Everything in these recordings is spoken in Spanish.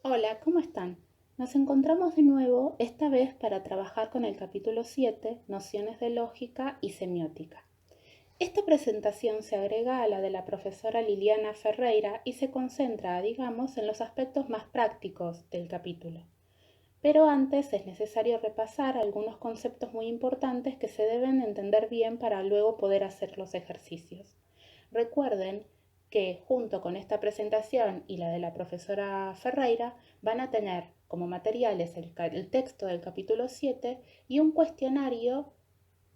Hola, ¿cómo están? Nos encontramos de nuevo, esta vez para trabajar con el capítulo 7, Nociones de Lógica y Semiótica. Esta presentación se agrega a la de la profesora Liliana Ferreira y se concentra, digamos, en los aspectos más prácticos del capítulo. Pero antes es necesario repasar algunos conceptos muy importantes que se deben entender bien para luego poder hacer los ejercicios. Recuerden que junto con esta presentación y la de la profesora Ferreira van a tener como materiales el texto del capítulo 7 y un cuestionario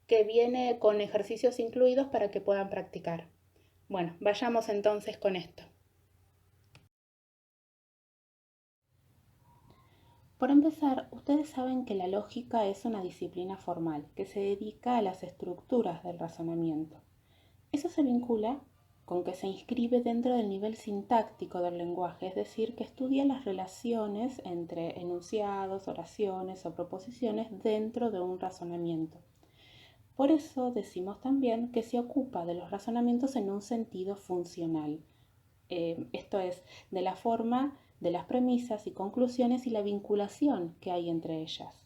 que viene con ejercicios incluidos para que puedan practicar. Bueno, vayamos entonces con esto. Por empezar, ustedes saben que la lógica es una disciplina formal que se dedica a las estructuras del razonamiento. Eso se vincula con que se inscribe dentro del nivel sintáctico del lenguaje, es decir, que estudia las relaciones entre enunciados, oraciones o proposiciones dentro de un razonamiento. Por eso decimos también que se ocupa de los razonamientos en un sentido funcional, esto es, de la forma, de las premisas y conclusiones y la vinculación que hay entre ellas.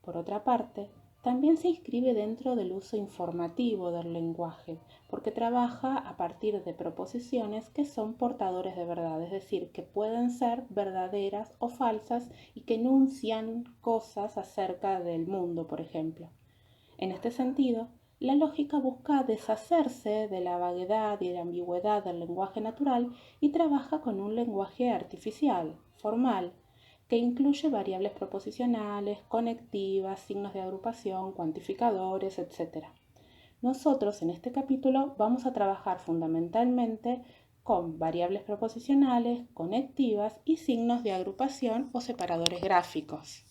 Por otra parte, también se inscribe dentro del uso informativo del lenguaje, porque trabaja a partir de proposiciones que son portadores de verdad, es decir, que pueden ser verdaderas o falsas y que enuncian cosas acerca del mundo, por ejemplo. En este sentido, la lógica busca deshacerse de la vaguedad y la ambigüedad del lenguaje natural y trabaja con un lenguaje artificial, formal, que incluye variables proposicionales, conectivas, signos de agrupación, cuantificadores, etc. Nosotros en este capítulo vamos a trabajar fundamentalmente con variables proposicionales, conectivas y signos de agrupación o separadores gráficos.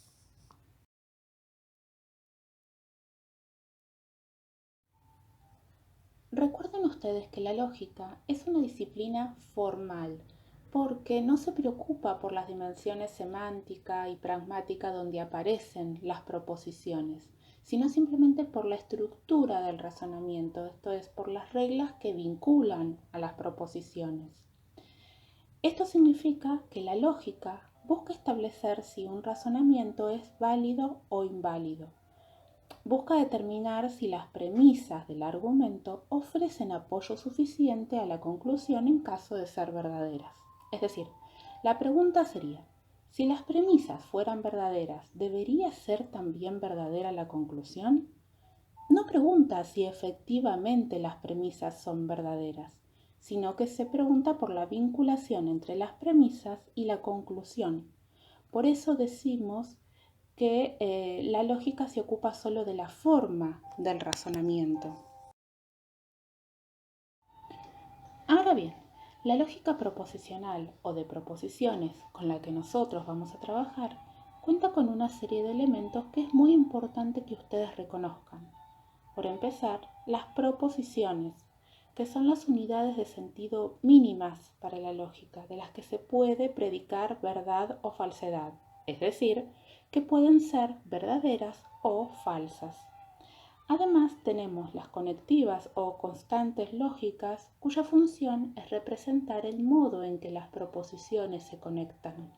Recuerden ustedes que la lógica es una disciplina formal porque no se preocupa por las dimensiones semántica y pragmática donde aparecen las proposiciones, sino simplemente por la estructura del razonamiento, esto es, por las reglas que vinculan a las proposiciones. Esto significa que la lógica busca establecer si un razonamiento es válido o inválido. Busca determinar si las premisas del argumento ofrecen apoyo suficiente a la conclusión en caso de ser verdaderas. Es decir, la pregunta sería, si las premisas fueran verdaderas, ¿debería ser también verdadera la conclusión? No pregunta si efectivamente las premisas son verdaderas, sino que se pregunta por la vinculación entre las premisas y la conclusión. Por eso decimos que la lógica se ocupa solo de la forma del razonamiento. Ahora bien, la lógica proposicional o de proposiciones con la que nosotros vamos a trabajar cuenta con una serie de elementos que es muy importante que ustedes reconozcan. Por empezar, las proposiciones, que son las unidades de sentido mínimas para la lógica, de las que se puede predicar verdad o falsedad, es decir, que pueden ser verdaderas o falsas. Además, tenemos las conectivas o constantes lógicas, cuya función es representar el modo en que las proposiciones se conectan.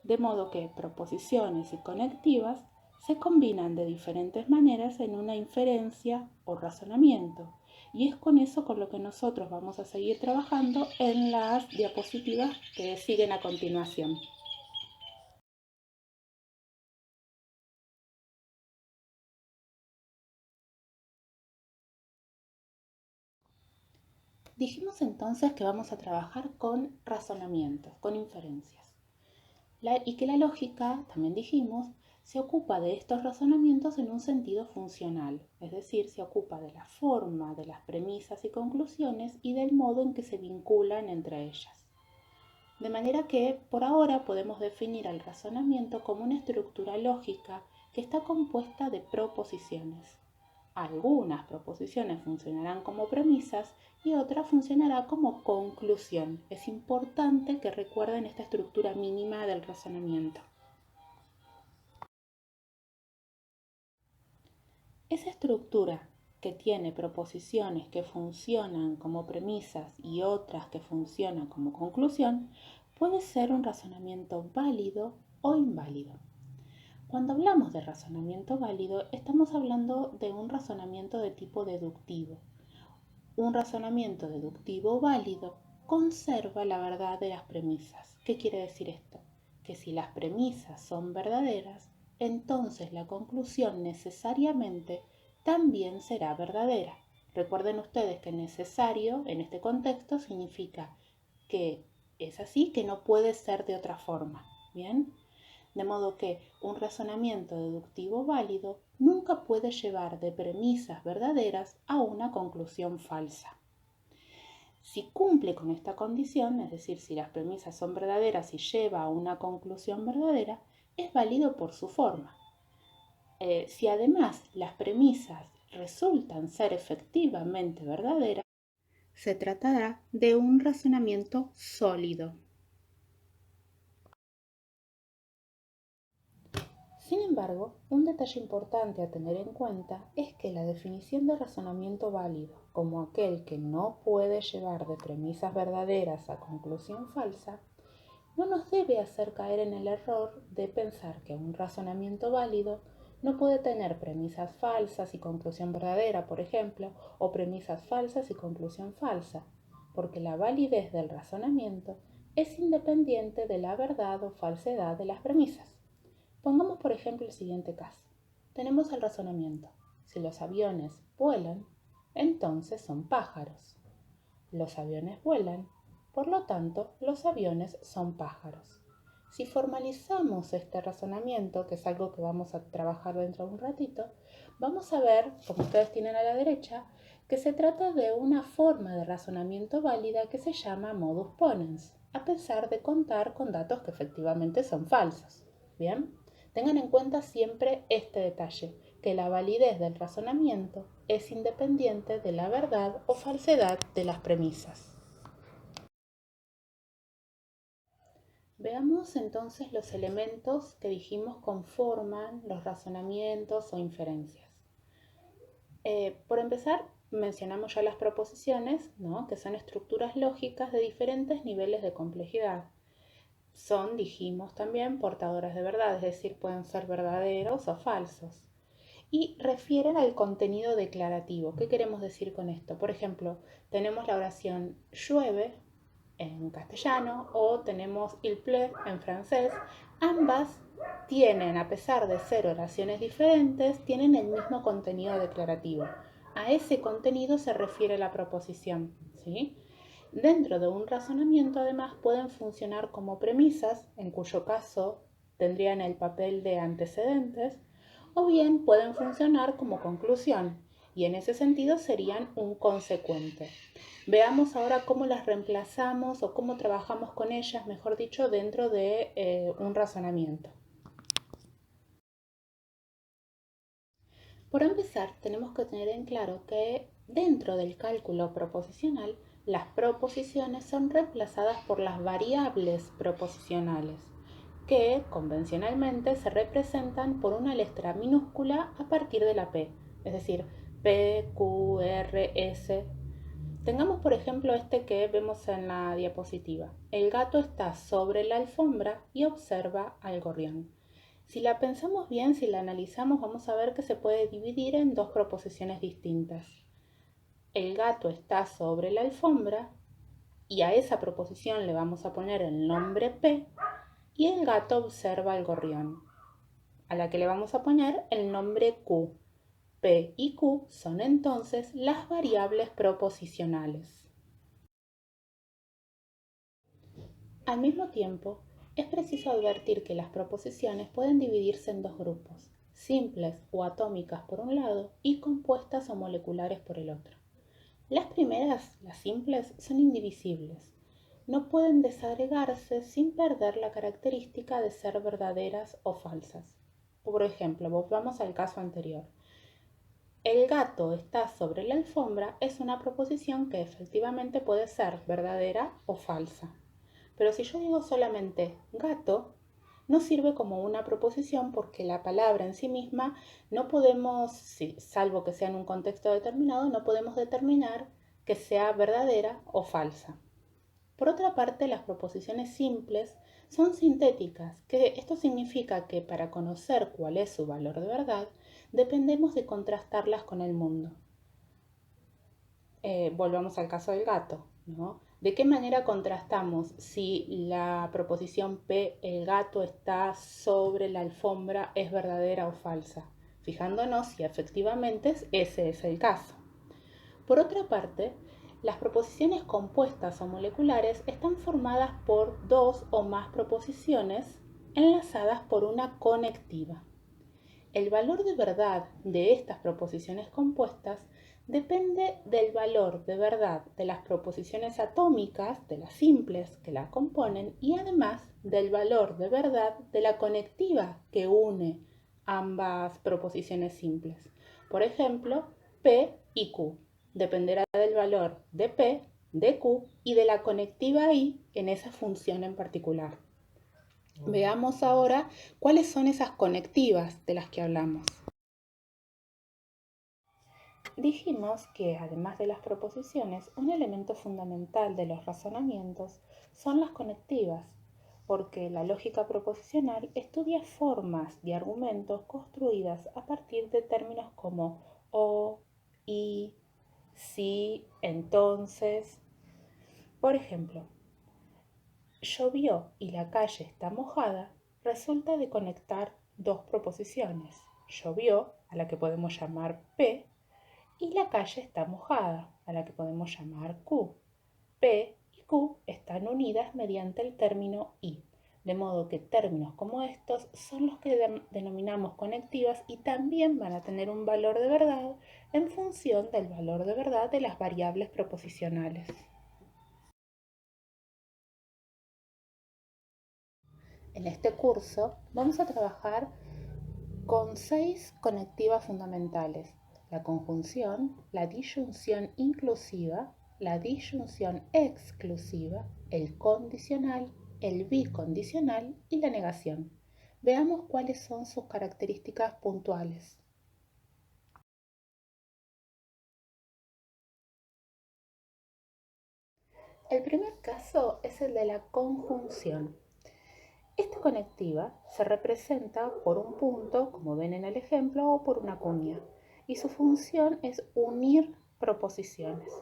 De modo que proposiciones y conectivas se combinan de diferentes maneras en una inferencia o razonamiento. Y es con eso con lo que nosotros vamos a seguir trabajando en las diapositivas que siguen a continuación. Dijimos entonces que vamos a trabajar con razonamientos, con inferencias. Y que la lógica, también dijimos, se ocupa de estos razonamientos en un sentido funcional, es decir, se ocupa de la forma, de las premisas y conclusiones y del modo en que se vinculan entre ellas. De manera que, por ahora, podemos definir al razonamiento como una estructura lógica que está compuesta de proposiciones. Algunas proposiciones funcionarán como premisas y otra funcionará como conclusión. Es importante que recuerden esta estructura mínima del razonamiento. Esa estructura que tiene proposiciones que funcionan como premisas y otras que funcionan como conclusión puede ser un razonamiento válido o inválido. Cuando hablamos de razonamiento válido, estamos hablando de un razonamiento de tipo deductivo. Un razonamiento deductivo válido conserva la verdad de las premisas. ¿Qué quiere decir esto? Que si las premisas son verdaderas, entonces la conclusión necesariamente también será verdadera. Recuerden ustedes que necesario en este contexto significa que es así, que no puede ser de otra forma. ¿Bien? De modo que un razonamiento deductivo válido nunca puede llevar de premisas verdaderas a una conclusión falsa. Si cumple con esta condición, es decir, si las premisas son verdaderas y lleva a una conclusión verdadera, es válido por su forma. Si además las premisas resultan ser efectivamente verdaderas, se tratará de un razonamiento sólido. Sin embargo, un detalle importante a tener en cuenta es que la definición de razonamiento válido como aquel que no puede llevar de premisas verdaderas a conclusión falsa no nos debe hacer caer en el error de pensar que un razonamiento válido no puede tener premisas falsas y conclusión verdadera, por ejemplo, o premisas falsas y conclusión falsa, porque la validez del razonamiento es independiente de la verdad o falsedad de las premisas. Pongamos por ejemplo el siguiente caso. Tenemos el razonamiento. Si los aviones vuelan, entonces son pájaros. Los aviones vuelan, por lo tanto, los aviones son pájaros. Si formalizamos este razonamiento, que es algo que vamos a trabajar dentro de un ratito, vamos a ver, como ustedes tienen a la derecha, que se trata de una forma de razonamiento válida que se llama modus ponens, a pesar de contar con datos que efectivamente son falsos. ¿Bien? Tengan en cuenta siempre este detalle, que la validez del razonamiento es independiente de la verdad o falsedad de las premisas. Veamos entonces los elementos que dijimos conforman los razonamientos o inferencias. Por empezar, mencionamos ya las proposiciones, ¿no? Que son estructuras lógicas de diferentes niveles de complejidad. Son, dijimos también, portadoras de verdad, es decir, pueden ser verdaderos o falsos. Y refieren al contenido declarativo. ¿Qué queremos decir con esto? Por ejemplo, tenemos la oración llueve en castellano o tenemos il pleut en francés. Ambas tienen, a pesar de ser oraciones diferentes, tienen el mismo contenido declarativo. A ese contenido se refiere la proposición, ¿sí? Dentro de un razonamiento, además, pueden funcionar como premisas, en cuyo caso tendrían el papel de antecedentes, o bien pueden funcionar como conclusión, y en ese sentido serían un consecuente. Veamos ahora cómo las reemplazamos o cómo trabajamos con ellas, mejor dicho, dentro de un razonamiento. Por empezar, tenemos que tener en claro que dentro del cálculo proposicional, las proposiciones son reemplazadas por las variables proposicionales, que convencionalmente se representan por una letra minúscula a partir de la P, es decir, P, Q, R, S. Tengamos por ejemplo este que vemos en la diapositiva. El gato está sobre la alfombra y observa al gorrión. Si la pensamos bien, si la analizamos, vamos a ver que se puede dividir en dos proposiciones distintas. El gato está sobre la alfombra y a esa proposición le vamos a poner el nombre P, y el gato observa al gorrión, a la que le vamos a poner el nombre Q. P y Q son entonces las variables proposicionales. Al mismo tiempo, es preciso advertir que las proposiciones pueden dividirse en dos grupos, simples o atómicas por un lado y compuestas o moleculares por el otro. Las primeras, las simples, son indivisibles. No pueden desagregarse sin perder la característica de ser verdaderas o falsas. Por ejemplo, volvamos al caso anterior. El gato está sobre la alfombra es una proposición que efectivamente puede ser verdadera o falsa. Pero si yo digo solamente gato, no sirve como una proposición porque la palabra en sí misma no podemos, salvo que sea en un contexto determinado, no podemos determinar que sea verdadera o falsa. Por otra parte, las proposiciones simples son sintéticas, que esto significa que para conocer cuál es su valor de verdad, dependemos de contrastarlas con el mundo. Volvamos al caso del gato, ¿no? ¿De qué manera contrastamos si la proposición P, el gato está sobre la alfombra, es verdadera o falsa? Fijándonos si efectivamente ese es el caso. Por otra parte, las proposiciones compuestas o moleculares están formadas por dos o más proposiciones enlazadas por una conectiva. El valor de verdad de estas proposiciones compuestas depende del valor de verdad de las proposiciones atómicas, de las simples que la componen, y además del valor de verdad de la conectiva que une ambas proposiciones simples. Por ejemplo, P y Q. Dependerá del valor de P, de Q y de la conectiva I en esa función en particular. Veamos ahora cuáles son esas conectivas de las que hablamos. Dijimos que, además de las proposiciones, un elemento fundamental de los razonamientos son las conectivas, porque la lógica proposicional estudia formas de argumentos construidas a partir de términos como o, y, si, entonces. Por ejemplo, llovió y la calle está mojada resulta de conectar dos proposiciones. Llovió, a la que podemos llamar P, y la calle está mojada, a la que podemos llamar Q. P y Q están unidas mediante el término I, de modo que términos como estos son los que denominamos conectivas y también van a tener un valor de verdad en función del valor de verdad de las variables proposicionales. En este curso vamos a trabajar con 6 conectivas fundamentales: la conjunción, la disyunción inclusiva, la disyunción exclusiva, el condicional, el bicondicional y la negación. Veamos cuáles son sus características puntuales. El primer caso es el de la conjunción. Esta conectiva se representa por un punto, como ven en el ejemplo, o por una cuña, y su función es unir proposiciones.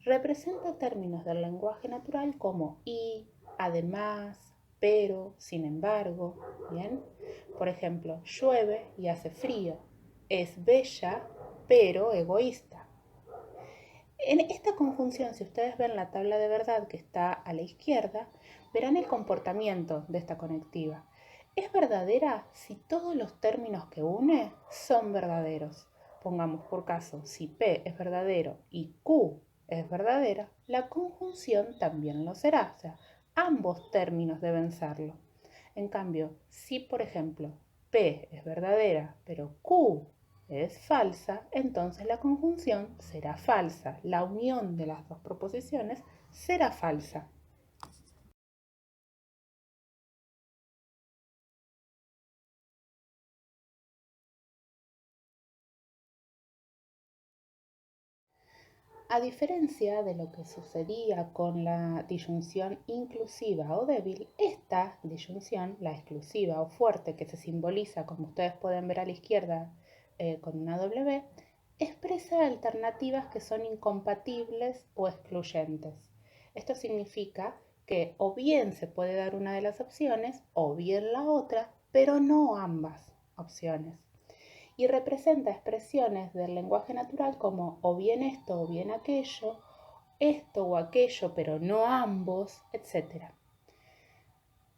Representa términos del lenguaje natural como y, además, pero, sin embargo. ¿Bien? Por ejemplo, llueve y hace frío. Es bella, pero egoísta. En esta conjunción, si ustedes ven la tabla de verdad que está a la izquierda, verán el comportamiento de esta conectiva. Es verdadera si todos los términos que une son verdaderos. Pongamos por caso, si P es verdadero y Q es verdadera, la conjunción también lo será. O sea, ambos términos deben serlo. En cambio, si por ejemplo P es verdadera pero Q es falsa, entonces la conjunción será falsa. La unión de las dos proposiciones será falsa. A diferencia de lo que sucedía con la disyunción inclusiva o débil, esta disyunción, la exclusiva o fuerte, que se simboliza, como ustedes pueden ver a la izquierda, con una W, expresa alternativas que son incompatibles o excluyentes. Esto significa que o bien se puede dar una de las opciones o bien la otra, pero no ambas opciones. Y representa expresiones del lenguaje natural como o bien esto o bien aquello, esto o aquello, pero no ambos, etc.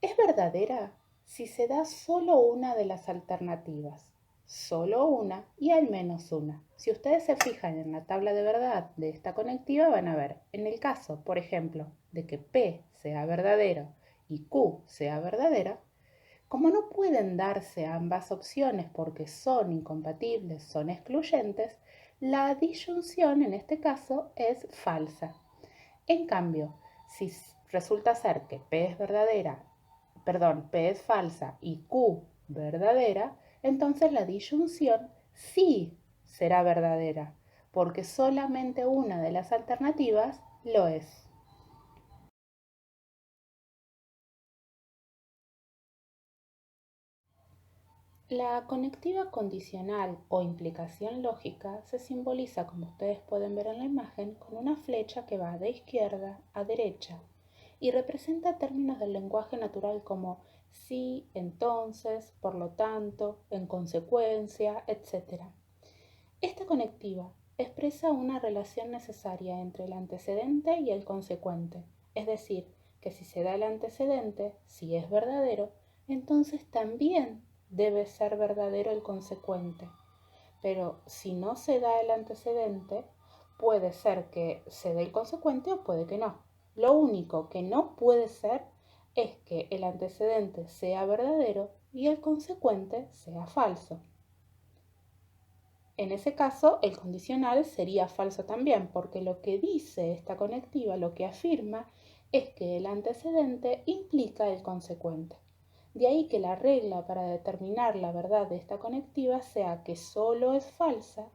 Es verdadera si se da solo una de las alternativas, solo una y al menos una. Si ustedes se fijan en la tabla de verdad de esta conectiva, van a ver, en el caso, por ejemplo, de que P sea verdadero y Q sea verdadera, como no pueden darse ambas opciones porque son incompatibles, son excluyentes, la disyunción en este caso es falsa. En cambio, si resulta ser que P es verdadera, P es falsa y Q verdadera, entonces la disyunción sí será verdadera, porque solamente una de las alternativas lo es. La conectiva condicional o implicación lógica se simboliza, como ustedes pueden ver en la imagen, con una flecha que va de izquierda a derecha y representa términos del lenguaje natural como sí, entonces, por lo tanto, en consecuencia, etc. Esta conectiva expresa una relación necesaria entre el antecedente y el consecuente, es decir, que si se da el antecedente, si es verdadero, entonces también debe ser verdadero el consecuente. Pero si no se da el antecedente, puede ser que se dé el consecuente o puede que no. Lo único que no puede ser es que el antecedente sea verdadero y el consecuente sea falso. En ese caso, el condicional sería falso también, porque lo que dice esta conectiva, lo que afirma, es que el antecedente implica el consecuente. De ahí que la regla para determinar la verdad de esta conectiva sea que solo es falsa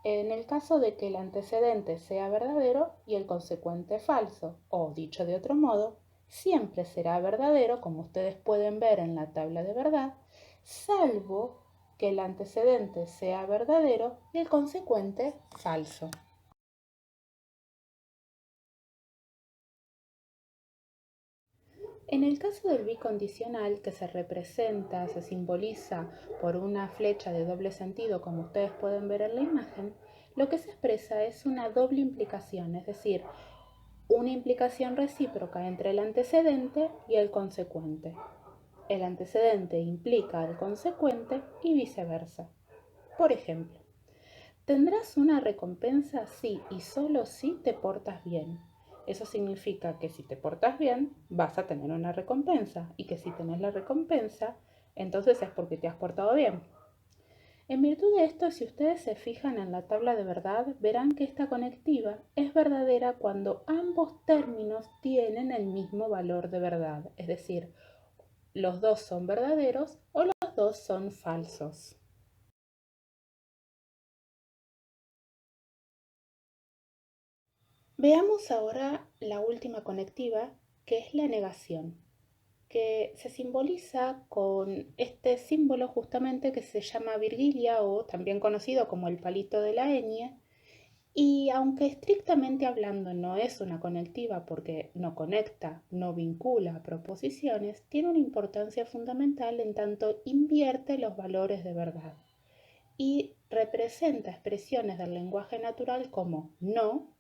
en el caso de que el antecedente sea verdadero y el consecuente falso, o dicho de otro modo, siempre será verdadero, como ustedes pueden ver en la tabla de verdad, salvo que el antecedente sea verdadero y el consecuente falso. En el caso del bicondicional, que se representa, se simboliza por una flecha de doble sentido, como ustedes pueden ver en la imagen, lo que se expresa es una doble implicación, es decir, una implicación recíproca entre el antecedente y el consecuente. El antecedente implica al consecuente y viceversa. Por ejemplo, tendrás una recompensa si y solo si te portas bien. Eso significa que si te portas bien, vas a tener una recompensa y que si tenés la recompensa, entonces es porque te has portado bien. En virtud de esto, si ustedes se fijan en la tabla de verdad, verán que esta conectiva es verdadera cuando ambos términos tienen el mismo valor de verdad, es decir, los dos son verdaderos o los dos son falsos. Veamos ahora la última conectiva, que es la negación, que se simboliza con este símbolo justamente que se llama virgilia o también conocido como el palito de la ñ. Y aunque estrictamente hablando no es una conectiva porque no conecta, no vincula proposiciones, tiene una importancia fundamental en tanto invierte los valores de verdad y representa expresiones del lenguaje natural como no,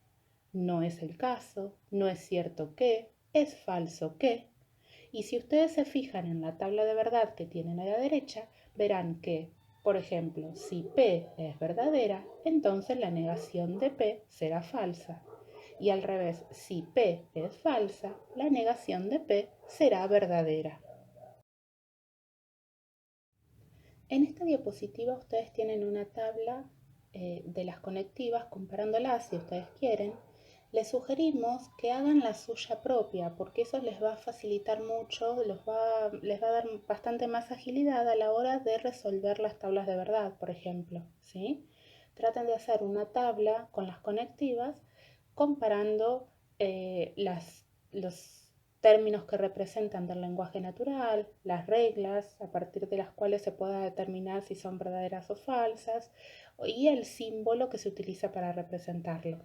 no es el caso, no es cierto que, es falso que. Y si ustedes se fijan en la tabla de verdad que tienen a la derecha, verán que, por ejemplo, si P es verdadera, entonces la negación de P será falsa. Y al revés, si P es falsa, la negación de P será verdadera. En esta diapositiva ustedes tienen una tabla de las conectivas comparándolas si ustedes quieren. Les sugerimos que hagan la suya propia porque eso les va a facilitar mucho, les va a dar bastante más agilidad a la hora de resolver las tablas de verdad, por ejemplo. ¿Sí? Traten de hacer una tabla con las conectivas comparando los términos que representan del lenguaje natural, las reglas a partir de las cuales se pueda determinar si son verdaderas o falsas, y el símbolo que se utiliza para representarlo.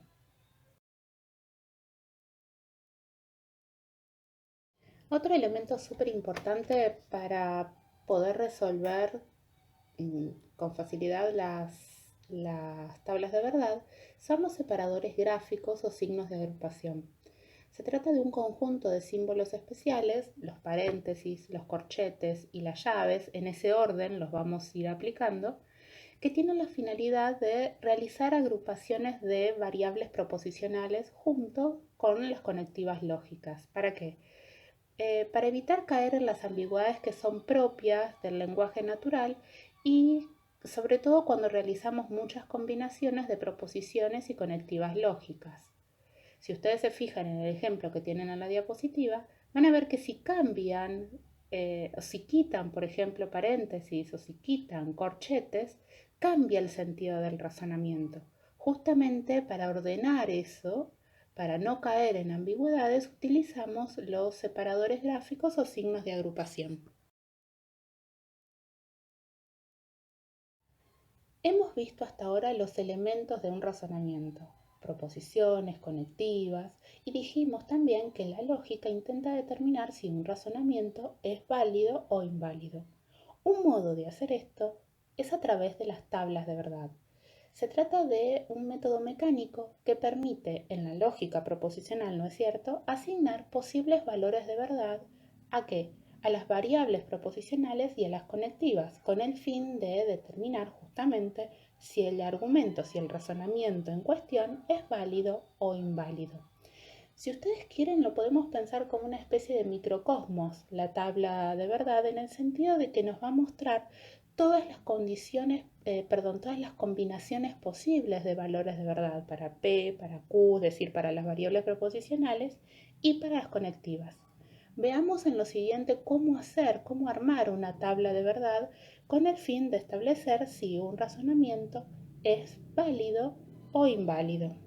Otro elemento súper importante para poder resolver con facilidad las tablas de verdad son los separadores gráficos o signos de agrupación. Se trata de un conjunto de símbolos especiales, los paréntesis, los corchetes y las llaves, en ese orden los vamos a ir aplicando, que tienen la finalidad de realizar agrupaciones de variables proposicionales junto con las conectivas lógicas. ¿Para qué? Para evitar caer en las ambigüedades que son propias del lenguaje natural y sobre todo cuando realizamos muchas combinaciones de proposiciones y conectivas lógicas. Si ustedes se fijan en el ejemplo que tienen en la diapositiva, van a ver que si cambian, o si quitan, por ejemplo, paréntesis o si quitan corchetes, cambia el sentido del razonamiento. Justamente para ordenar eso, para no caer en ambigüedades, utilizamos los separadores gráficos o signos de agrupación. Hemos visto hasta ahora los elementos de un razonamiento, proposiciones, conectivas, y dijimos también que la lógica intenta determinar si un razonamiento es válido o inválido. Un modo de hacer esto es a través de las tablas de verdad. Se trata de un método mecánico que permite, en la lógica proposicional, ¿no es cierto?, asignar posibles valores de verdad ¿a qué? A las variables proposicionales y a las conectivas, con el fin de determinar justamente si el argumento, si el razonamiento en cuestión es válido o inválido. Si ustedes quieren, lo podemos pensar como una especie de microcosmos, la tabla de verdad, en el sentido de que nos va a mostrar todas las todas las combinaciones posibles de valores de verdad para P, para Q, es decir, para las variables proposicionales y para las conectivas. Veamos en lo siguiente cómo armar una tabla de verdad con el fin de establecer si un razonamiento es válido o inválido.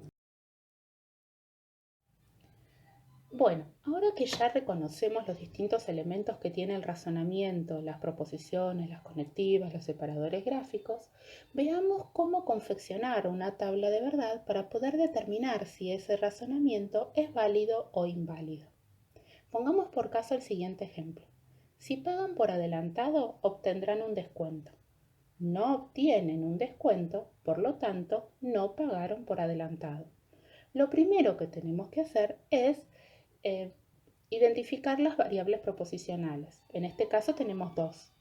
Bueno, ahora que ya reconocemos los distintos elementos que tiene el razonamiento, las proposiciones, las conectivas, los separadores gráficos, veamos cómo confeccionar una tabla de verdad para poder determinar si ese razonamiento es válido o inválido. Pongamos por caso el siguiente ejemplo. Si pagan por adelantado, obtendrán un descuento. No obtienen un descuento, por lo tanto, no pagaron por adelantado. Lo primero que tenemos que hacer es identificar las variables proposicionales. En este caso tenemos dos.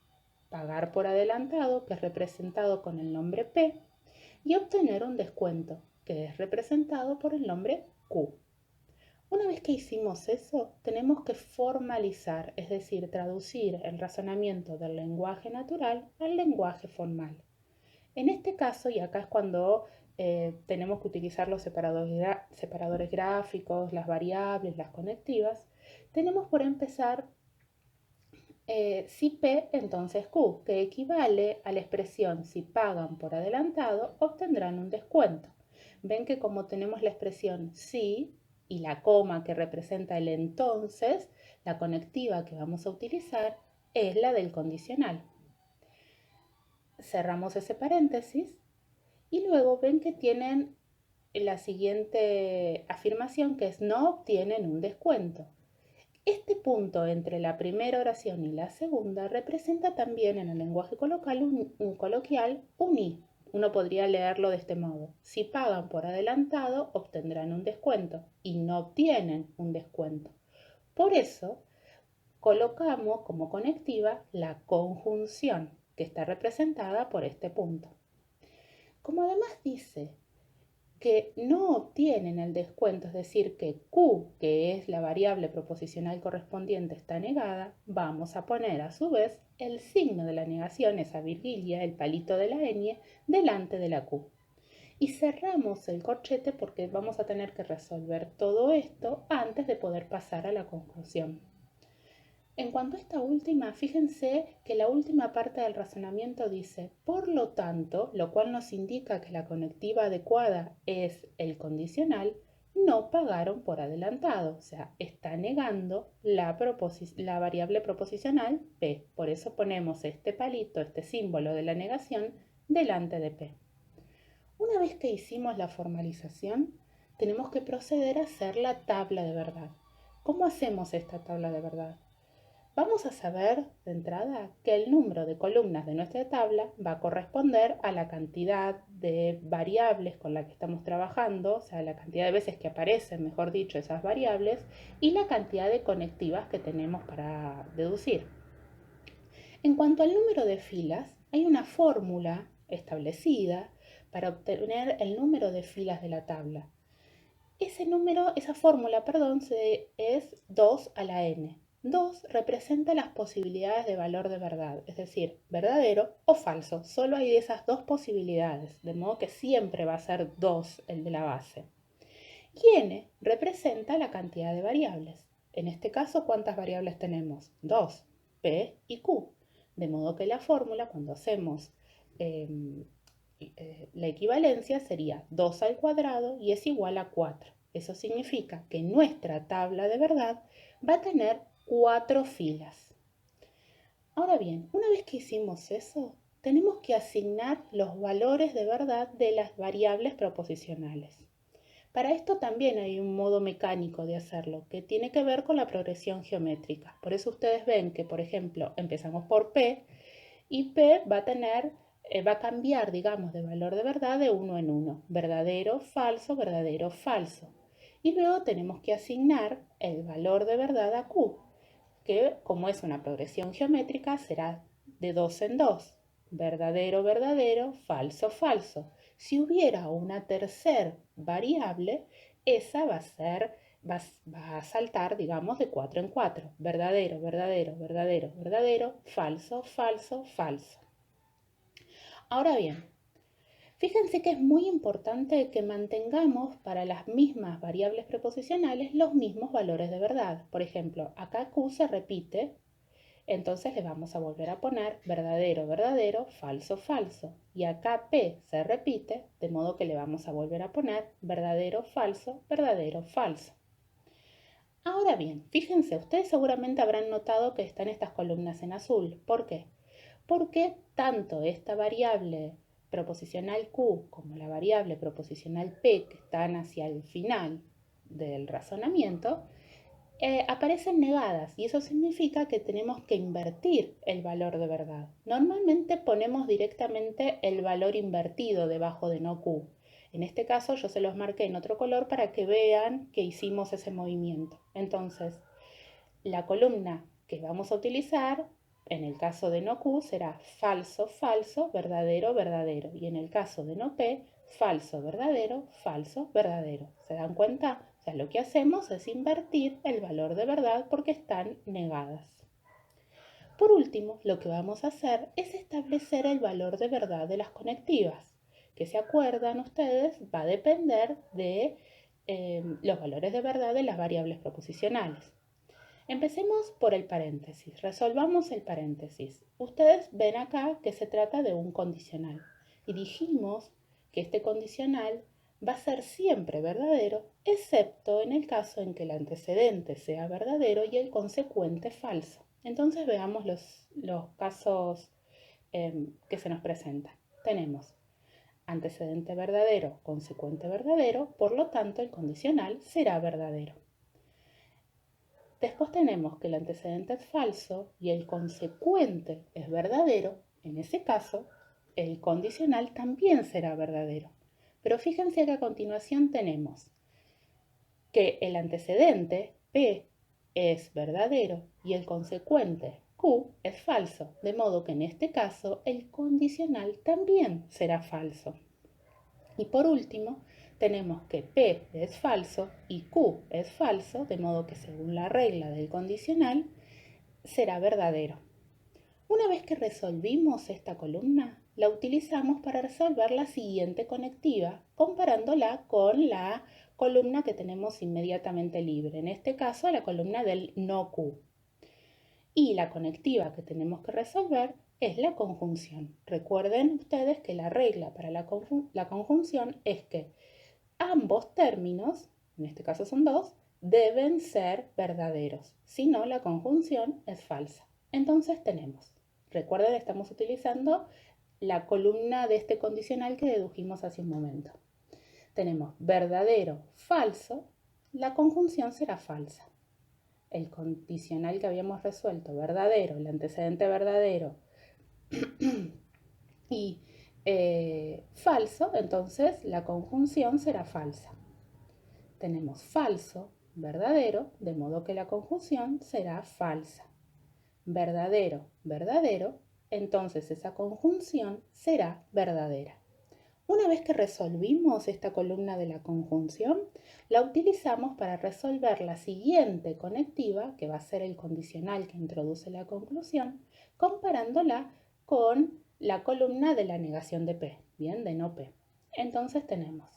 Pagar por adelantado, que es representado con el nombre P, y obtener un descuento, que es representado por el nombre Q. Una vez que hicimos eso, tenemos que formalizar, es decir, traducir el razonamiento del lenguaje natural al lenguaje formal. En este caso, y acá es cuando tenemos que utilizar los separadores gráficos, las variables, las conectivas, tenemos por empezar si P, entonces Q, que equivale a la expresión si pagan por adelantado, obtendrán un descuento. Ven que como tenemos la expresión si y la coma que representa el entonces, la conectiva que vamos a utilizar es la del condicional. Cerramos ese paréntesis y luego ven que tienen la siguiente afirmación, que es no obtienen un descuento. Este punto entre la primera oración y la segunda representa también en el lenguaje coloquial un i. Uno podría leerlo de este modo. Si pagan por adelantado, obtendrán un descuento y no obtienen un descuento. Por eso, colocamos como conectiva la conjunción, que está representada por este punto. Como además dice que no obtienen el descuento, es decir, que Q, que es la variable proposicional correspondiente, está negada, vamos a poner a su vez el signo de la negación, esa virguilla, el palito de la ñ, delante de la Q. Y cerramos el corchete porque vamos a tener que resolver todo esto antes de poder pasar a la conclusión. En cuanto a esta última, fíjense que la última parte del razonamiento dice, por lo tanto, lo cual nos indica que la conectiva adecuada es el condicional, no pagaron por adelantado, o sea, está negando la variable proposicional P. Por eso ponemos este palito, este símbolo de la negación, delante de P. Una vez que hicimos la formalización, tenemos que proceder a hacer la tabla de verdad. ¿Cómo hacemos esta tabla de verdad? Vamos a saber de entrada que el número de columnas de nuestra tabla va a corresponder a la cantidad de variables con la que estamos trabajando, o sea, la cantidad de veces que aparecen, mejor dicho, esas variables, y la cantidad de conectivas que tenemos para deducir. En cuanto al número de filas, hay una fórmula establecida para obtener el número de filas de la tabla. Esa fórmula, es 2 a la n. 2 representa las posibilidades de valor de verdad, es decir, verdadero o falso. Solo hay de esas dos posibilidades, de modo que siempre va a ser 2 el de la base. Y n representa la cantidad de variables. En este caso, ¿cuántas variables tenemos? 2, p y q. De modo que la fórmula, cuando hacemos la equivalencia, sería 2 al cuadrado y es igual a 4. Eso significa que nuestra tabla de verdad va a tener 4 filas. Ahora bien, una vez que hicimos eso, tenemos que asignar los valores de verdad de las variables proposicionales. Para esto también hay un modo mecánico de hacerlo, que tiene que ver con la progresión geométrica. Por eso ustedes ven que, por ejemplo, empezamos por P y P va a cambiar, digamos, de valor de verdad de uno en uno. Verdadero, falso, verdadero, falso. Y luego tenemos que asignar el valor de verdad a Q, que como es una progresión geométrica será de dos en dos. Verdadero, verdadero, falso, falso. Si hubiera una tercera variable, esa va a saltar, digamos, de 4 en 4. Verdadero, verdadero, verdadero, verdadero, falso, falso, falso. Ahora bien, fíjense que es muy importante que mantengamos para las mismas variables preposicionales los mismos valores de verdad. Por ejemplo, acá Q se repite, entonces le vamos a volver a poner verdadero, verdadero, falso, falso. Y acá P se repite, de modo que le vamos a volver a poner verdadero, falso, verdadero, falso. Ahora bien, fíjense, ustedes seguramente habrán notado que están estas columnas en azul. ¿Por qué? Porque tanto esta variable proposicional Q como la variable proposicional P, que están hacia el final del razonamiento, aparecen negadas y eso significa que tenemos que invertir el valor de verdad. Normalmente ponemos directamente el valor invertido debajo de no Q. En este caso yo se los marqué en otro color para que vean que hicimos ese movimiento. Entonces, la columna que vamos a utilizar en el caso de no Q será falso, falso, verdadero, verdadero. Y en el caso de no P, falso, verdadero, falso, verdadero. ¿Se dan cuenta? O sea, lo que hacemos es invertir el valor de verdad porque están negadas. Por último, lo que vamos a hacer es establecer el valor de verdad de las conectivas, que se acuerdan ustedes va a depender de los valores de verdad de las variables proposicionales. Empecemos por el paréntesis, resolvamos el paréntesis. Ustedes ven acá que se trata de un condicional y dijimos que este condicional va a ser siempre verdadero, excepto en el caso en que el antecedente sea verdadero y el consecuente falso. Entonces veamos los casos que se nos presentan. Tenemos antecedente verdadero, consecuente verdadero, por lo tanto el condicional será verdadero. Después tenemos que el antecedente es falso y el consecuente es verdadero. En ese caso, el condicional también será verdadero. Pero fíjense que a continuación tenemos que el antecedente P es verdadero y el consecuente Q es falso, de modo que en este caso el condicional también será falso. Y por último, tenemos que P es falso y Q es falso, de modo que según la regla del condicional será verdadero. Una vez que resolvimos esta columna, la utilizamos para resolver la siguiente conectiva, comparándola con la columna que tenemos inmediatamente libre, en este caso la columna del no Q. Y la conectiva que tenemos que resolver es la conjunción. Recuerden ustedes que la regla para la conjunción es que ambos términos, en este caso son dos, deben ser verdaderos. Si no, la conjunción es falsa. Entonces tenemos, recuerden, estamos utilizando la columna de este condicional que dedujimos hace un momento. Tenemos verdadero, falso, la conjunción será falsa. El condicional que habíamos resuelto, verdadero, el antecedente verdadero y falso, entonces la conjunción será falsa. Tenemos falso, verdadero, de modo que la conjunción será falsa. Verdadero, verdadero, entonces esa conjunción será verdadera. Una vez que resolvimos esta columna de la conjunción, la utilizamos para resolver la siguiente conectiva, que va a ser el condicional que introduce la conclusión, comparándola con la columna de la negación de P, bien, de no P. Entonces tenemos,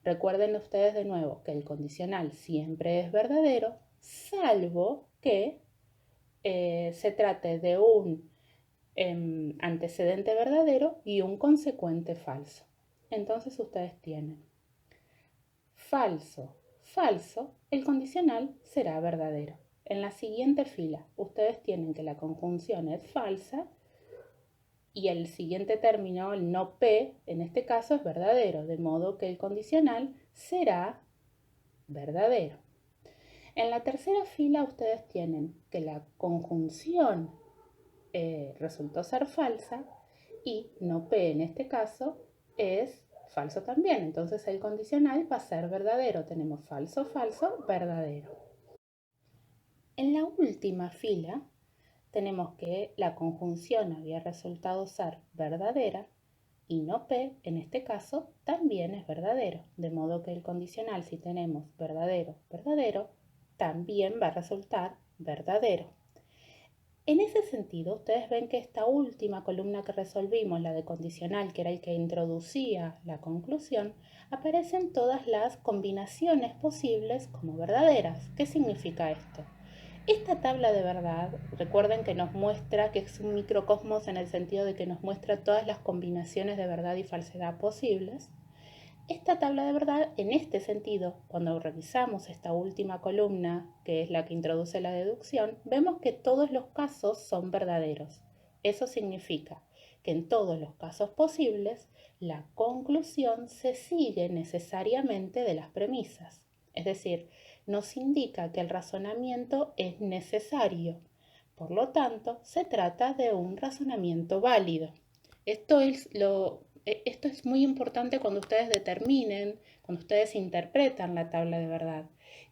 recuerden ustedes de nuevo que el condicional siempre es verdadero, salvo que se trate de un antecedente verdadero y un consecuente falso. Entonces ustedes tienen falso, falso, el condicional será verdadero. En la siguiente fila ustedes tienen que la conjunción es falsa y el siguiente término, el no P, en este caso es verdadero, de modo que el condicional será verdadero. En la tercera fila ustedes tienen que la conjunción resultó ser falsa y no P en este caso es falso también. Entonces el condicional va a ser verdadero. Tenemos falso, falso, verdadero. En la última fila tenemos que la conjunción había resultado ser verdadera y no P, en este caso, también es verdadero. De modo que el condicional, si tenemos verdadero, verdadero, también va a resultar verdadero. En ese sentido, ustedes ven que esta última columna que resolvimos, la de condicional, que era el que introducía la conclusión, aparecen todas las combinaciones posibles como verdaderas. ¿Qué significa esto? Esta tabla de verdad, recuerden que nos muestra que es un microcosmos en el sentido de que nos muestra todas las combinaciones de verdad y falsedad posibles. Esta tabla de verdad, en este sentido, cuando revisamos esta última columna, que es la que introduce la deducción, vemos que todos los casos son verdaderos. Eso significa que en todos los casos posibles, la conclusión se sigue necesariamente de las premisas. Es decir, nos indica que el razonamiento es necesario. Por lo tanto, se trata de un razonamiento válido. Esto es muy importante cuando ustedes determinen, cuando ustedes interpretan la tabla de verdad,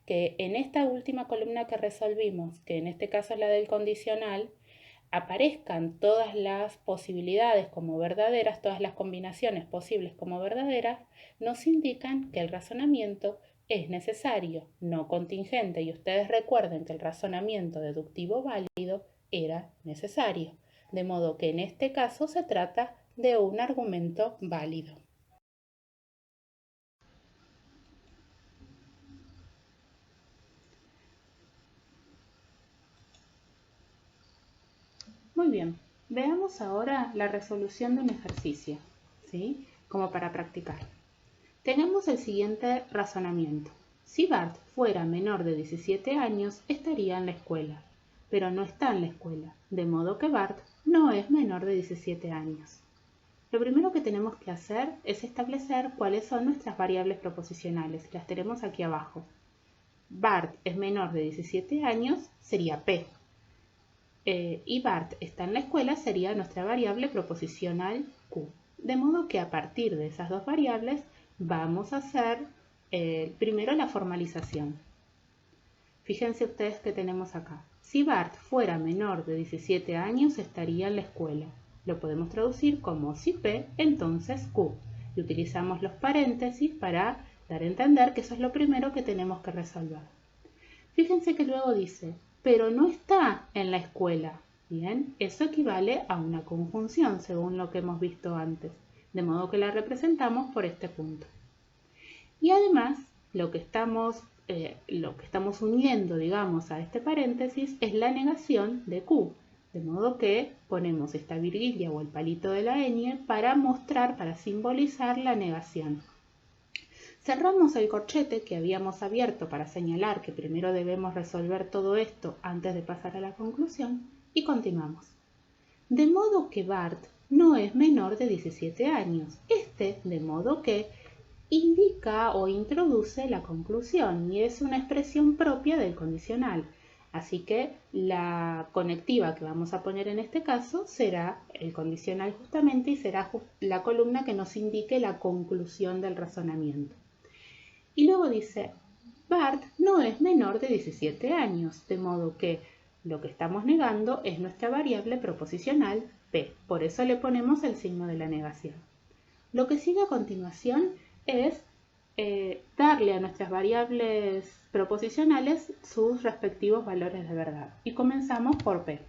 que en esta última columna que resolvimos, que en este caso es la del condicional, aparezcan todas las posibilidades como verdaderas, todas las combinaciones posibles como verdaderas, nos indican que el razonamiento es necesario, no contingente, y ustedes recuerden que el razonamiento deductivo válido era necesario, de modo que en este caso se trata de un argumento válido. Muy bien, veamos ahora la resolución de un ejercicio, ¿sí? Como para practicar. Tenemos el siguiente razonamiento. Si Bart fuera menor de 17 años, estaría en la escuela, pero no está en la escuela, de modo que Bart no es menor de 17 años. Lo primero que tenemos que hacer es establecer cuáles son nuestras variables proposicionales. Las tenemos aquí abajo. Bart es menor de 17 años, sería P. Y Bart está en la escuela sería nuestra variable proposicional Q. De modo que a partir de esas dos variables vamos a hacer primero la formalización. Fíjense ustedes que tenemos acá. Si Bart fuera menor de 17 años estaría en la escuela. Lo podemos traducir como si P, entonces Q. Y utilizamos los paréntesis para dar a entender que eso es lo primero que tenemos que resolver. Fíjense que luego dice, pero no está en la escuela. Bien, eso equivale a una conjunción según lo que hemos visto antes, de modo que la representamos por este punto. Y además, lo que estamos uniendo, digamos, a este paréntesis es la negación de Q, de modo que ponemos esta virguilla o el palito de la ñ para mostrar, para simbolizar la negación. Cerramos el corchete que habíamos abierto para señalar que primero debemos resolver todo esto antes de pasar a la conclusión y continuamos. De modo que Bart no es menor de 17 años. De modo que, indica o introduce la conclusión y es una expresión propia del condicional. Así que la conectiva que vamos a poner en este caso será el condicional justamente y será la columna que nos indique la conclusión del razonamiento. Y luego dice, Bart no es menor de 17 años, de modo que lo que estamos negando es nuestra variable proposicional P. Por eso le ponemos el signo de la negación. Lo que sigue a continuación es darle a nuestras variables proposicionales sus respectivos valores de verdad. Y comenzamos por P.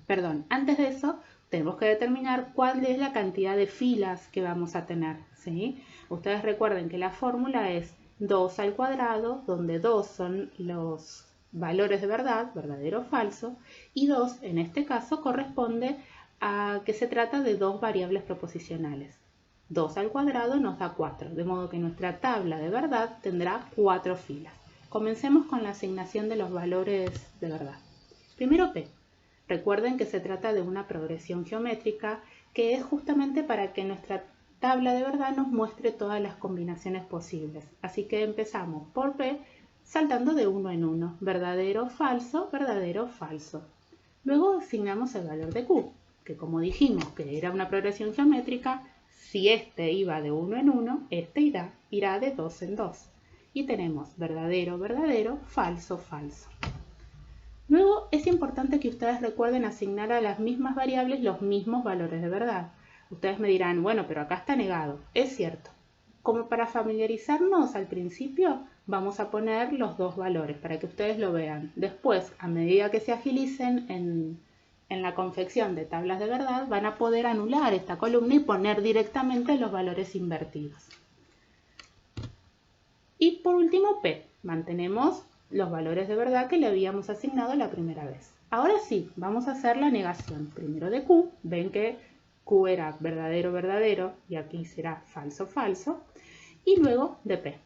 Perdón, antes de eso tenemos que determinar cuál es la cantidad de filas que vamos a tener, ¿sí? Ustedes recuerden que la fórmula es 2 al cuadrado, donde 2 son los valores de verdad, verdadero o falso, y 2 en este caso corresponde a que se trata de dos variables proposicionales. 2 al cuadrado nos da 4, de modo que nuestra tabla de verdad tendrá 4 filas. Comencemos con la asignación de los valores de verdad. Primero P. Recuerden que se trata de una progresión geométrica que es justamente para que nuestra tabla de verdad nos muestre todas las combinaciones posibles. Así que empezamos por P saltando de uno en uno, verdadero, falso, verdadero, falso. Luego asignamos el valor de Q, que como dijimos que era una progresión geométrica, si este iba de uno en uno, este irá de dos en dos. Y tenemos verdadero, verdadero, falso, falso. Luego es importante que ustedes recuerden asignar a las mismas variables los mismos valores de verdad. Ustedes me dirán, bueno, pero acá está negado. Es cierto. Como para familiarizarnos al principio, vamos a poner los dos valores para que ustedes lo vean. Después, a medida que se agilicen en la confección de tablas de verdad, van a poder anular esta columna y poner directamente los valores invertidos. Y por último, P. Mantenemos los valores de verdad que le habíamos asignado la primera vez. Ahora sí, vamos a hacer la negación. Primero de Q, ven que Q era verdadero, verdadero, y aquí será falso, falso. Y luego de P,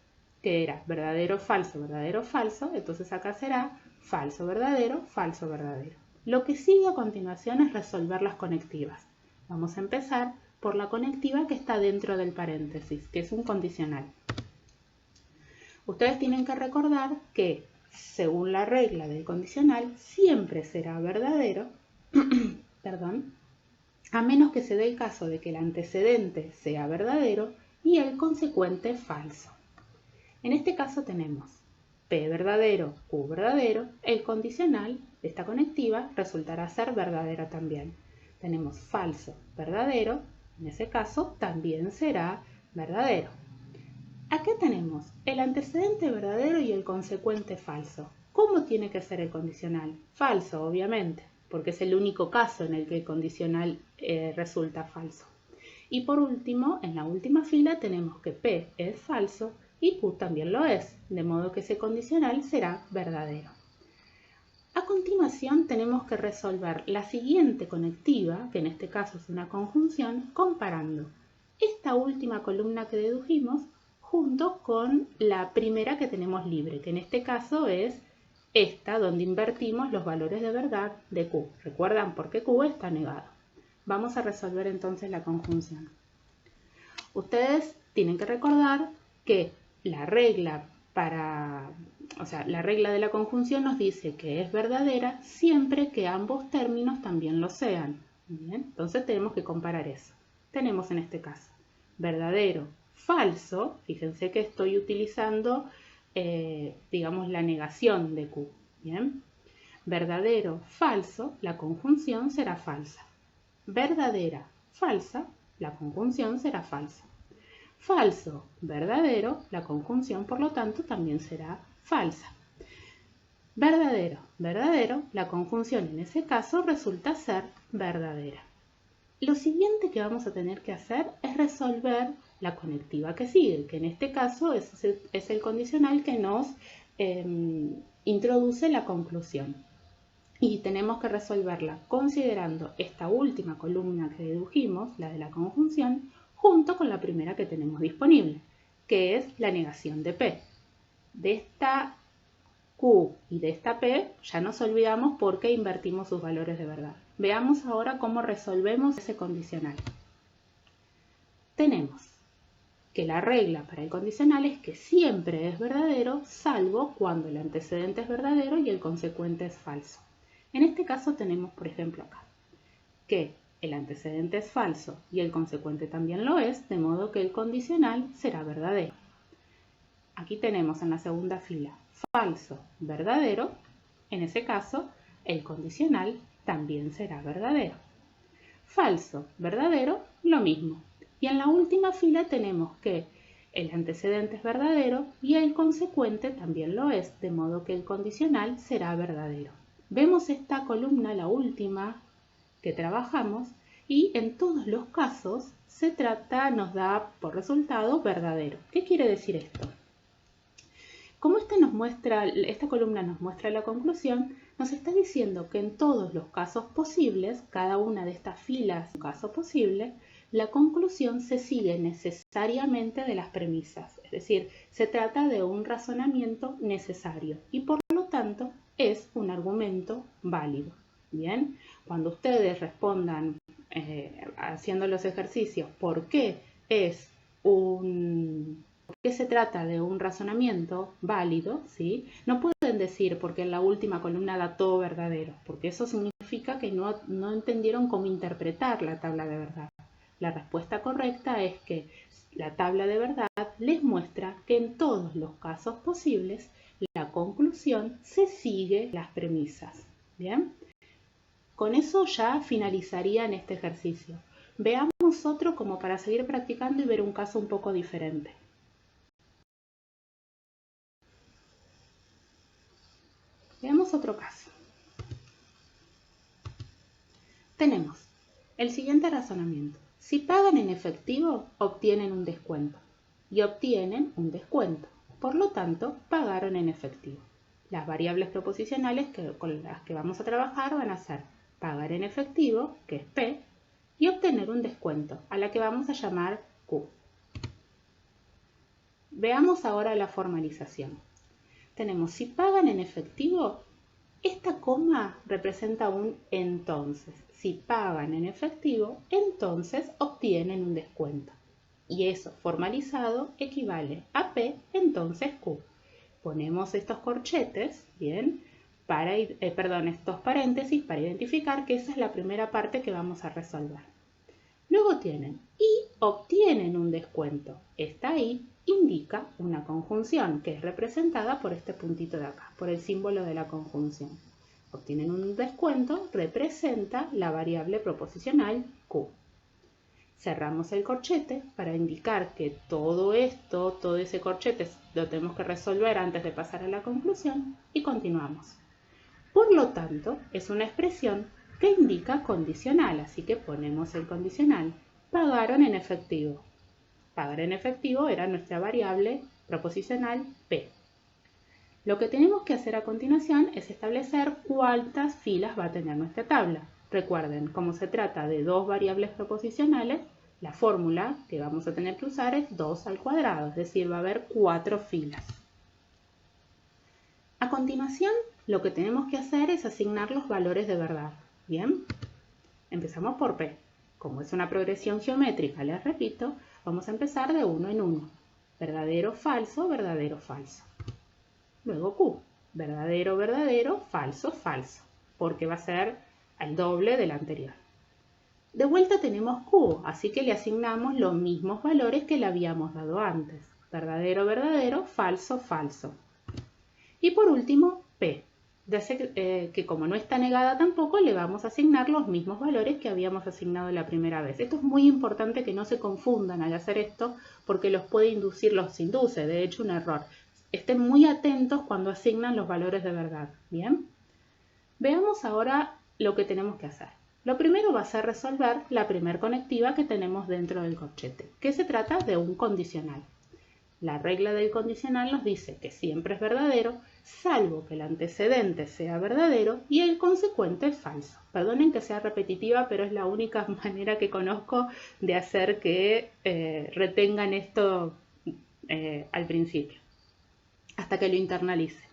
que era verdadero, falso, verdadero, falso. Entonces acá será falso, verdadero, falso, verdadero. Lo que sigue a continuación es resolver las conectivas. Vamos a empezar por la conectiva que está dentro del paréntesis, que es un condicional. Ustedes tienen que recordar que, según la regla del condicional, siempre será verdadero, perdón, a menos que se dé el caso de que el antecedente sea verdadero y el consecuente falso. En este caso tenemos P verdadero, Q verdadero, el condicional de esta conectiva resultará ser verdadera también. Tenemos falso, verdadero, en ese caso también será verdadero. Acá tenemos el antecedente verdadero y el consecuente falso. ¿Cómo tiene que ser el condicional? Falso, obviamente, porque es el único caso en el que el condicional resulta falso. Y por último, en la última fila tenemos que P es falso y Q también lo es, de modo que ese condicional será verdadero. A continuación tenemos que resolver la siguiente conectiva, que en este caso es una conjunción, comparando esta última columna que dedujimos junto con la primera que tenemos libre, que en este caso es esta, donde invertimos los valores de verdad de Q. ¿Recuerdan? Porque Q está negado. Vamos a resolver entonces la conjunción. Ustedes tienen que recordar que la regla la regla de la conjunción nos dice que es verdadera siempre que ambos términos también lo sean. ¿Bien? Entonces tenemos que comparar eso. Tenemos en este caso verdadero, falso. Fíjense que estoy utilizando, digamos, la negación de Q. ¿Bien? Verdadero, falso, la conjunción será falsa. Verdadera, falsa, la conjunción será falsa. Falso, verdadero, la conjunción por lo tanto también será falsa. Verdadero, verdadero, la conjunción en ese caso resulta ser verdadera. Lo siguiente que vamos a tener que hacer es resolver la conectiva que sigue, que en este caso es el condicional que nos introduce la conclusión. Y tenemos que resolverla considerando esta última columna que dedujimos, la de la conjunción, junto con la primera que tenemos disponible, que es la negación de P. De esta Q y de esta P ya nos olvidamos porque invertimos sus valores de verdad. Veamos ahora cómo resolvemos ese condicional. Tenemos que la regla para el condicional es que siempre es verdadero, salvo cuando el antecedente es verdadero y el consecuente es falso. En este caso tenemos, por ejemplo, acá, que el antecedente es falso y el consecuente también lo es, de modo que el condicional será verdadero. Aquí tenemos en la segunda fila falso, verdadero. En ese caso, el condicional también será verdadero. Falso, verdadero, lo mismo. Y en la última fila tenemos que el antecedente es verdadero y el consecuente también lo es, de modo que el condicional será verdadero. Vemos esta columna, la última que trabajamos, y en todos los casos nos da por resultado verdadero. ¿Qué quiere decir esto? Como esta columna nos muestra la conclusión, nos está diciendo que en todos los casos posibles, cada una de estas filas, un caso posible, la conclusión se sigue necesariamente de las premisas. Es decir, se trata de un razonamiento necesario y por lo tanto es un argumento válido. Bien, cuando ustedes respondan haciendo los ejercicios por qué por qué se trata de un razonamiento válido, ¿sí? No pueden decir porque en la última columna da todo verdadero, porque eso significa que no entendieron cómo interpretar la tabla de verdad. La respuesta correcta es que la tabla de verdad les muestra que en todos los casos posibles la conclusión se sigue las premisas. ¿Bien? Con eso ya finalizarían este ejercicio. Veamos otro como para seguir practicando y ver un caso un poco diferente. Veamos otro caso. Tenemos el siguiente razonamiento. Si pagan en efectivo, obtienen un descuento. Y obtienen un descuento. Por lo tanto, pagaron en efectivo. Las variables proposicionales con las que vamos a trabajar van a ser pagar en efectivo, que es P, y obtener un descuento, a la que vamos a llamar Q. Veamos ahora la formalización. Tenemos, si pagan en efectivo, esta coma representa un entonces. Si pagan en efectivo, entonces obtienen un descuento. Y eso formalizado equivale a P, entonces Q. Ponemos estos corchetes, bien, estos paréntesis para identificar que esa es la primera parte que vamos a resolver. Luego tienen y obtienen un descuento. Esta I indica una conjunción que es representada por este puntito de acá, por el símbolo de la conjunción. Obtienen un descuento, representa la variable proposicional Q. Cerramos el corchete para indicar que todo ese corchete lo tenemos que resolver antes de pasar a la conclusión y continuamos. Por lo tanto, es una expresión que indica condicional, así que ponemos el condicional. Pagaron en efectivo. Pagar en efectivo era nuestra variable proposicional P. Lo que tenemos que hacer a continuación es establecer cuántas filas va a tener nuestra tabla. Recuerden, como se trata de dos variables proposicionales, la fórmula que vamos a tener que usar es 2 al cuadrado, es decir, va a haber 4 filas. A continuación, lo que tenemos que hacer es asignar los valores de verdad. Bien, empezamos por P. Como es una progresión geométrica, les repito, vamos a empezar de 1 en 1. Verdadero, falso, verdadero, falso. Luego Q. Verdadero, verdadero, falso, falso. Porque va a ser el doble del anterior. De vuelta tenemos Q, así que le asignamos los mismos valores que le habíamos dado antes. Verdadero, verdadero, falso, falso. Y por último, P. Que como no está negada tampoco, le vamos a asignar los mismos valores que habíamos asignado la primera vez. Esto es muy importante que no se confundan al hacer esto, porque los induce, de hecho, un error. Estén muy atentos cuando asignan los valores de verdad. ¿Bien? Veamos ahora lo que tenemos que hacer. Lo primero va a ser resolver la primer conectiva que tenemos dentro del corchete, que se trata de un condicional. La regla del condicional nos dice que siempre es verdadero, salvo que el antecedente sea verdadero y el consecuente es falso. Perdonen que sea repetitiva, pero es la única manera que conozco de hacer que retengan esto al principio, hasta que lo internalicen.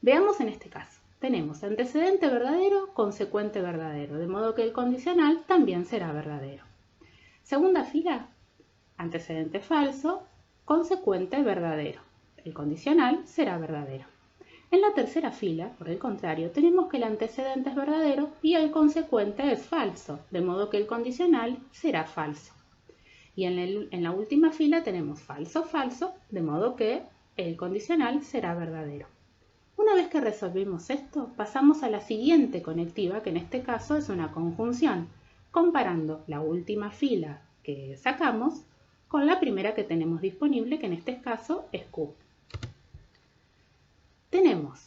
Veamos en este caso. Tenemos antecedente verdadero, consecuente verdadero, de modo que el condicional también será verdadero. Segunda fila, antecedente falso, consecuente verdadero. El condicional será verdadero. En la tercera fila, por el contrario, tenemos que el antecedente es verdadero y el consecuente es falso, de modo que el condicional será falso. Y en la última fila tenemos falso, falso, de modo que el condicional será verdadero. Una vez que resolvimos esto, pasamos a la siguiente conectiva, que en este caso es una conjunción, comparando la última fila que sacamos con la primera que tenemos disponible, que en este caso es Q. Tenemos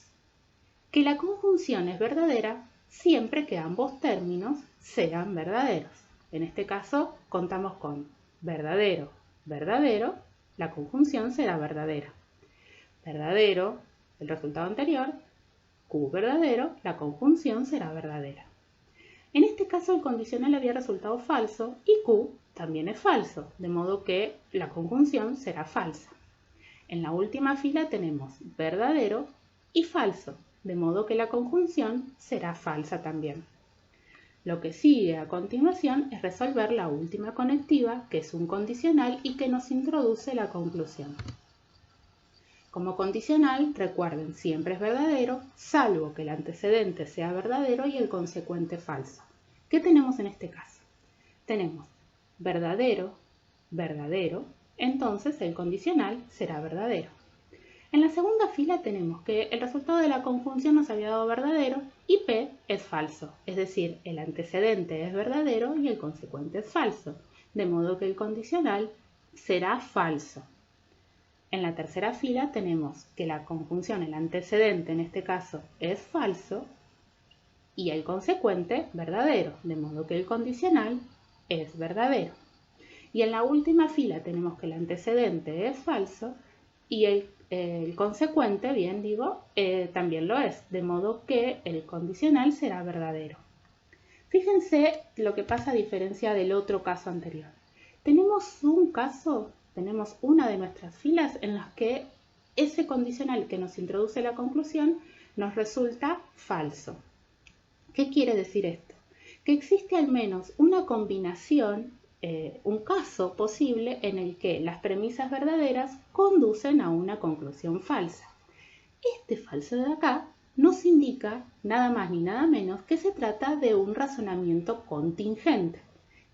que la conjunción es verdadera siempre que ambos términos sean verdaderos. En este caso contamos con verdadero, verdadero, la conjunción será verdadera. Verdadero, el resultado anterior, Q verdadero, la conjunción será verdadera. En este caso el condicional había resultado falso y Q también es falso, de modo que la conjunción será falsa. En la última fila tenemos verdadero y falso, de modo que la conjunción será falsa también. Lo que sigue a continuación es resolver la última conectiva, que es un condicional y que nos introduce la conclusión. Como condicional, recuerden, siempre es verdadero, salvo que el antecedente sea verdadero y el consecuente falso. ¿Qué tenemos en este caso? Tenemos verdadero, verdadero, entonces el condicional será verdadero. En la segunda fila tenemos que el resultado de la conjunción nos había dado verdadero y P es falso, es decir, el antecedente es verdadero y el consecuente es falso, de modo que el condicional será falso. En la tercera fila tenemos que la conjunción, el antecedente en este caso, es falso y el consecuente verdadero, de modo que el condicional es verdadero. Y en la última fila tenemos que el antecedente es falso y el consecuente, bien digo, también lo es, de modo que el condicional será verdadero. Fíjense lo que pasa a diferencia del otro caso anterior. Tenemos una de nuestras filas en las que ese condicional que nos introduce la conclusión nos resulta falso. ¿Qué quiere decir esto? Que existe al menos una combinación, un caso posible en el que las premisas verdaderas conducen a una conclusión falsa. Este falso de acá nos indica nada más ni nada menos que se trata de un razonamiento contingente.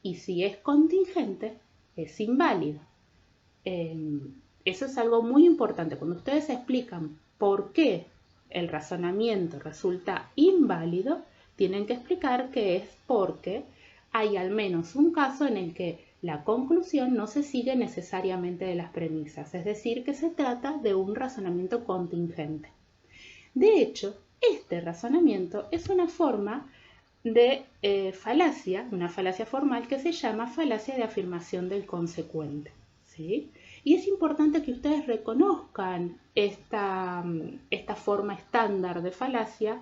Y si es contingente, es inválido. Eso es algo muy importante. Cuando ustedes explican por qué el razonamiento resulta inválido, tienen que explicar que es porque hay al menos un caso en el que la conclusión no se sigue necesariamente de las premisas, es decir, que se trata de un razonamiento contingente. De hecho, este razonamiento es una forma de falacia, una falacia formal que se llama falacia de afirmación del consecuente, ¿sí? Y es importante que ustedes reconozcan esta forma estándar de falacia,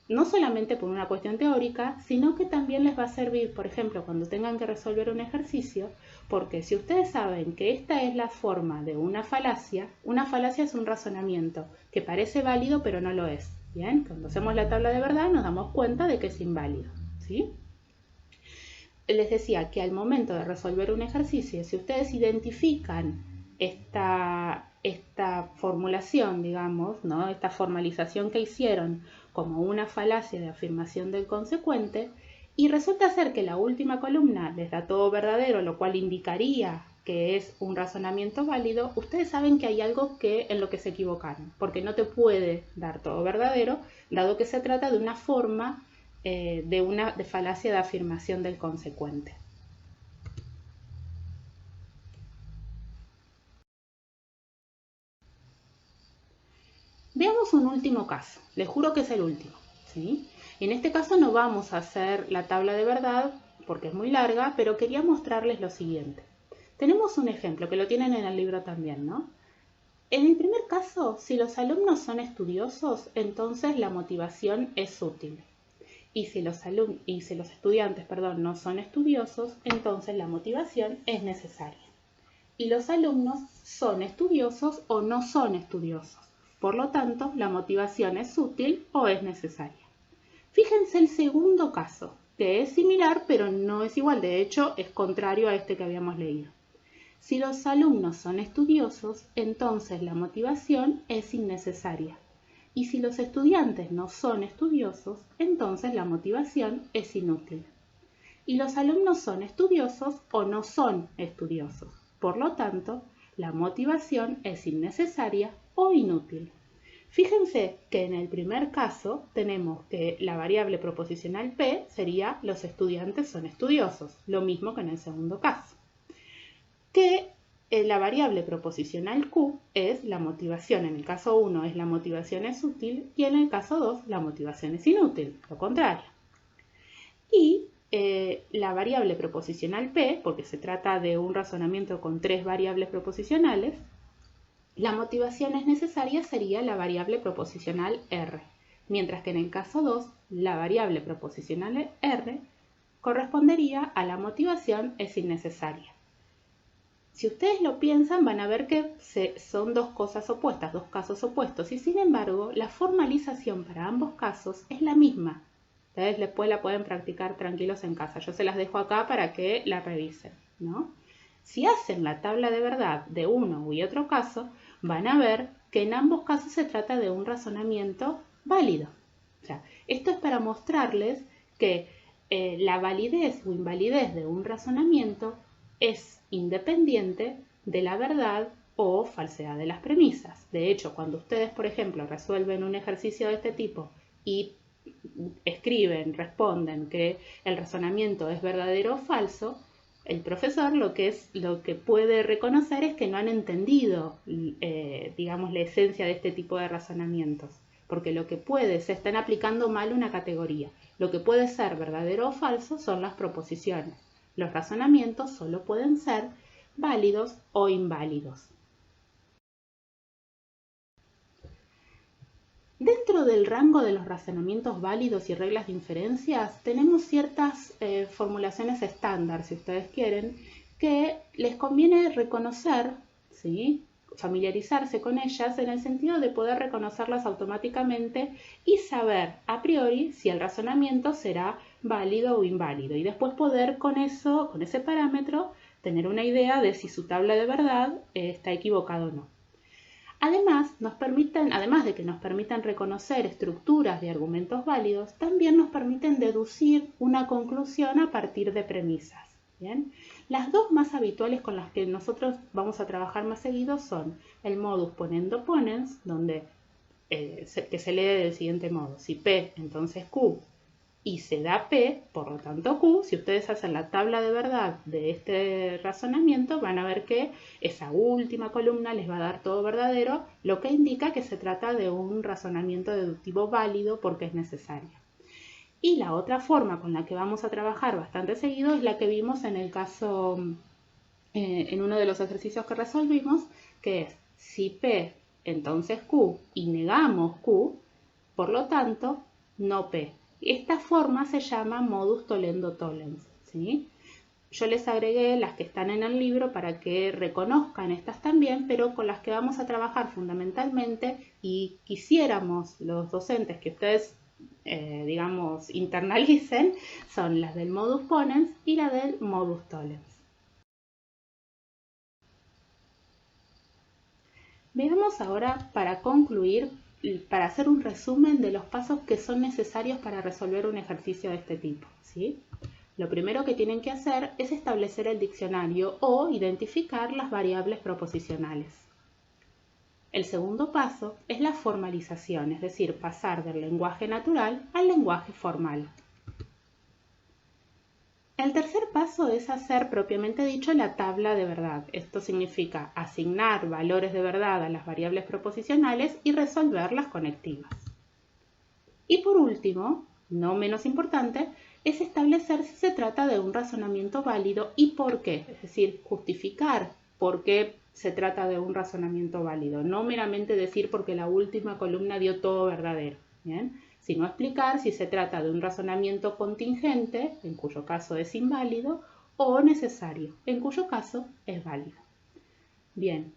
no solamente por una cuestión teórica, sino que también les va a servir, por ejemplo, cuando tengan que resolver un ejercicio, porque si ustedes saben que esta es la forma de una falacia es un razonamiento que parece válido pero no lo es. Bien, cuando hacemos la tabla de verdad nos damos cuenta de que es inválido, ¿sí? Les decía que al momento de resolver un ejercicio, si ustedes identifican esta formulación, digamos, ¿no? Esta formalización que hicieron como una falacia de afirmación del consecuente, y resulta ser que la última columna les da todo verdadero, lo cual indicaría que es un razonamiento válido, ustedes saben que hay algo en lo que se equivocaron, porque no te puede dar todo verdadero, dado que se trata de una forma de falacia de afirmación del consecuente. Veamos un último caso, les juro que es el último, ¿sí? En este caso no vamos a hacer la tabla de verdad porque es muy larga, pero quería mostrarles lo siguiente. Tenemos un ejemplo que lo tienen en el libro también, ¿no? En el primer caso, si los alumnos son estudiosos, entonces la motivación es útil. Y si los estudiantes no son estudiosos, entonces la motivación es necesaria. Y los alumnos son estudiosos o no son estudiosos. Por lo tanto, la motivación es útil o es necesaria. Fíjense el segundo caso, que es similar pero no es igual, de hecho es contrario a este que habíamos leído. Si los alumnos son estudiosos, entonces la motivación es innecesaria. Y si los estudiantes no son estudiosos, entonces la motivación es inútil. Y los alumnos son estudiosos o no son estudiosos. Por lo tanto, la motivación es innecesaria o inútil. Fíjense que en el primer caso tenemos que la variable proposicional P sería los estudiantes son estudiosos, lo mismo que en el segundo caso. Que la variable proposicional Q es la motivación. En el caso 1 es la motivación es útil y en el caso 2 la motivación es inútil, lo contrario. Y la variable proposicional P, porque se trata de un razonamiento con 3 variables proposicionales, la motivación es necesaria sería la variable proposicional R, mientras que en el caso 2 la variable proposicional R correspondería a la motivación es innecesaria. Si ustedes lo piensan, van a ver que son dos cosas opuestas, dos casos opuestos, y sin embargo, la formalización para ambos casos es la misma. Ustedes después la pueden practicar tranquilos en casa. Yo se las dejo acá para que la revisen, ¿no? Si hacen la tabla de verdad de uno y otro caso, van a ver que en ambos casos se trata de un razonamiento válido. O sea, esto es para mostrarles que la validez o invalidez de un razonamiento es independiente de la verdad o falsedad de las premisas. De hecho, cuando ustedes, por ejemplo, resuelven un ejercicio de este tipo y escriben, responden que el razonamiento es verdadero o falso, el profesor lo que puede reconocer es que no han entendido, digamos, la esencia de este tipo de razonamientos. Porque lo que se están aplicando mal una categoría. Lo que puede ser verdadero o falso son las proposiciones. Los razonamientos solo pueden ser válidos o inválidos. Dentro del rango de los razonamientos válidos y reglas de inferencias, tenemos ciertas formulaciones estándar, si ustedes quieren, que les conviene reconocer, ¿sí? Familiarizarse con ellas en el sentido de poder reconocerlas automáticamente y saber a priori si el razonamiento será válido o inválido y después poder con ese parámetro, tener una idea de si su tabla de verdad está equivocada o no. Además de que nos permitan reconocer estructuras de argumentos válidos, también nos permiten deducir una conclusión a partir de premisas. ¿Bien? Las dos más habituales con las que nosotros vamos a trabajar más seguido son el modus ponendo ponens, donde que se lee del siguiente modo: si P, entonces Q, y se da P, por lo tanto Q. Si ustedes hacen la tabla de verdad de este razonamiento, van a ver que esa última columna les va a dar todo verdadero, lo que indica que se trata de un razonamiento deductivo válido porque es necesario. Y la otra forma con la que vamos a trabajar bastante seguido es la que vimos en el caso, en uno de los ejercicios que resolvimos, que es si P, entonces Q, y negamos Q, por lo tanto, no P. Esta forma se llama modus tollendo tollens, ¿sí? Yo les agregué las que están en el libro para que reconozcan estas también, pero con las que vamos a trabajar fundamentalmente y quisiéramos los docentes que ustedes, digamos, internalicen, son las del modus ponens y la del modus tollens. Veamos ahora, para concluir, para hacer un resumen de los pasos que son necesarios para resolver un ejercicio de este tipo, ¿sí? Lo primero que tienen que hacer es establecer el diccionario o identificar las variables proposicionales. El segundo paso es la formalización, es decir, pasar del lenguaje natural al lenguaje formal. El tercer paso es hacer propiamente dicho la tabla de verdad. Esto significa asignar valores de verdad a las variables proposicionales y resolver las conectivas. Y por último, no menos importante, es establecer si se trata de un razonamiento válido y por qué, es decir, justificar por qué se trata de un razonamiento válido, no meramente decir porque la última columna dio todo verdadero, ¿bien? Sino explicar si se trata de un razonamiento contingente, en cuyo caso es inválido, o necesario, en cuyo caso es válido. Bien,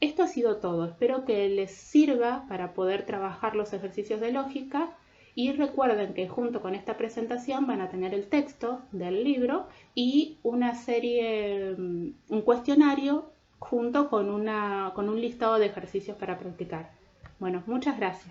esto ha sido todo. Espero que les sirva para poder trabajar los ejercicios de lógica y recuerden que junto con esta presentación van a tener el texto del libro y una serie, un cuestionario junto con un listado de ejercicios para practicar. Bueno, muchas gracias.